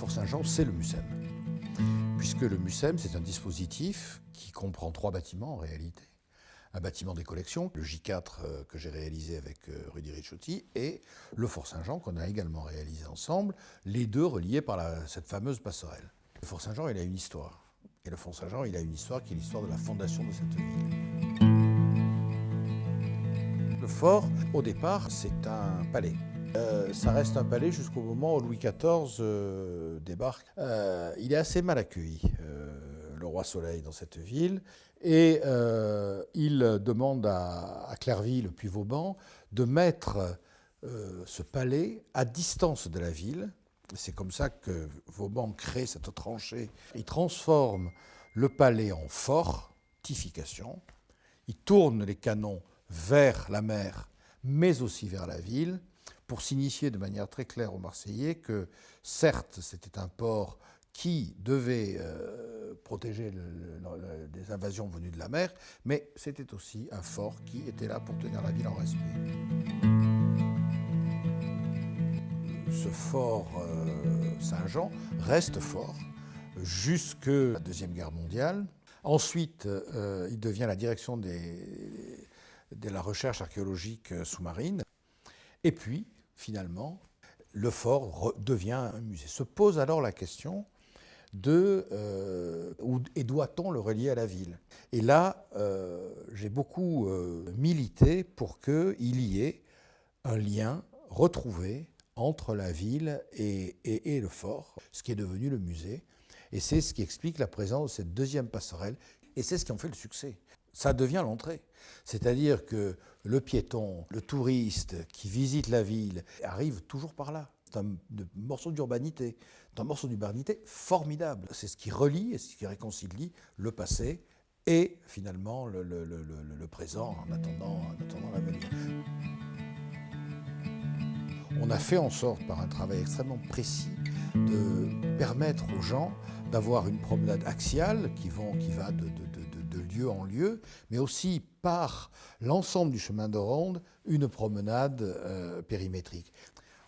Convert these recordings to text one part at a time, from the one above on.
Fort Saint-Jean, c'est le MUSEM. Puisque le MUSEM, c'est un dispositif qui comprend 3 bâtiments en réalité. Un bâtiment des collections, le J4 que j'ai réalisé avec Rudy Ricciotti, et le Fort Saint-Jean qu'on a également réalisé ensemble, les deux reliés par cette fameuse passerelle. Le Fort Saint-Jean, il a une histoire. Et le Fort Saint-Jean, il a une histoire qui est l'histoire de la fondation de cette ville. Le fort, au départ, c'est un palais. Ça reste un palais jusqu'au moment où Louis XIV débarque. Il est assez mal accueilli, le roi Soleil, dans cette ville. Et il demande à Clerville, puis Vauban, de mettre ce palais à distance de la ville. C'est comme ça que Vauban crée cette tranchée. Il transforme le palais en fortification. Il tourne les canons vers la mer, mais aussi vers la ville, pour signifier de manière très claire aux Marseillais que, certes, c'était un port qui devait protéger des invasions venues de la mer, mais c'était aussi un fort qui était là pour tenir la ville en respect. Ce fort Saint-Jean reste fort jusqu'à la Deuxième Guerre mondiale. Ensuite, il devient la direction de la recherche archéologique sous-marine. Et puis, finalement, le fort devient un musée. Se pose alors la question et doit-on le relier à la ville? Et là, j'ai beaucoup milité pour qu'il y ait un lien retrouvé entre la ville et le fort, ce qui est devenu le musée. Et c'est ce qui explique la présence de cette deuxième passerelle. Et c'est ce qui en fait le succès. Ça devient l'entrée. C'est-à-dire que le piéton, le touriste qui visite la ville arrive toujours par là. C'est un morceau d'urbanité. C'est un morceau d'urbanité formidable. C'est ce qui relie et ce qui réconcilie le passé et finalement le présent en attendant l'avenir. On a fait en sorte, par un travail extrêmement précis, de permettre aux gens d'avoir une promenade axiale qui va de lieu en lieu, mais aussi par l'ensemble du chemin de ronde, une promenade périmétrique.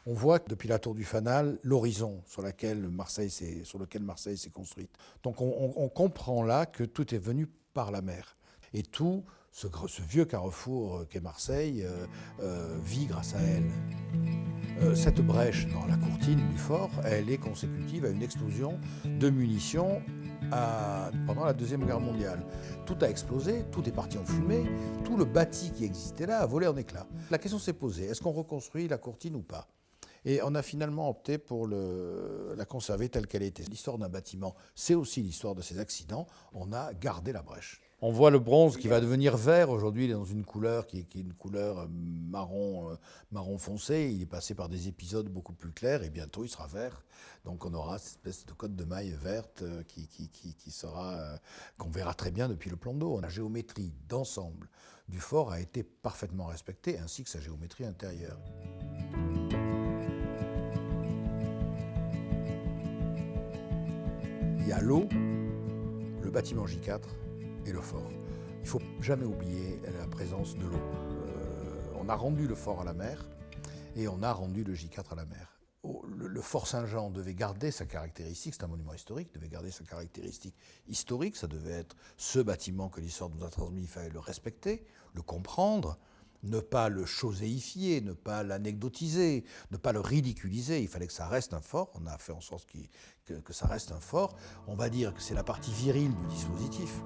On voit que depuis la tour du Fanal, l'horizon sur lequel Marseille s'est construite. Donc on comprend là que tout est venu par la mer. Et tout ce vieux carrefour qu'est Marseille vit grâce à elle. Cette brèche dans la courtine du fort, elle est consécutive à une explosion de munitions pendant la Deuxième Guerre mondiale. Tout a explosé, tout est parti en fumée, tout le bâti qui existait là a volé en éclats. La question s'est posée, est-ce qu'on reconstruit la courtine ou pas? Et on a finalement opté pour la conserver telle qu'elle était. L'histoire d'un bâtiment, c'est aussi l'histoire de ses accidents. On a gardé la brèche. On voit le bronze qui va devenir vert. Aujourd'hui, il est dans une couleur qui est une couleur marron foncé. Il est passé par des épisodes beaucoup plus clairs et bientôt il sera vert. Donc on aura cette espèce de cotte de maille verte qu'on verra très bien depuis le plan d'eau. La géométrie d'ensemble du fort a été parfaitement respectée, ainsi que sa géométrie intérieure. Il y a l'eau, le bâtiment J4 et le fort. Il ne faut jamais oublier la présence de l'eau. On a rendu le fort à la mer et on a rendu le J4 à la mer. Le Fort Saint-Jean devait garder sa caractéristique, c'est un monument historique, devait garder sa caractéristique historique, ça devait être ce bâtiment que l'histoire nous a transmis, il fallait le respecter, le comprendre, ne pas le choséifier, ne pas l'anecdotiser, ne pas le ridiculiser. Il fallait que ça reste un fort. On a fait en sorte que ça reste un fort. On va dire que c'est la partie virile du dispositif.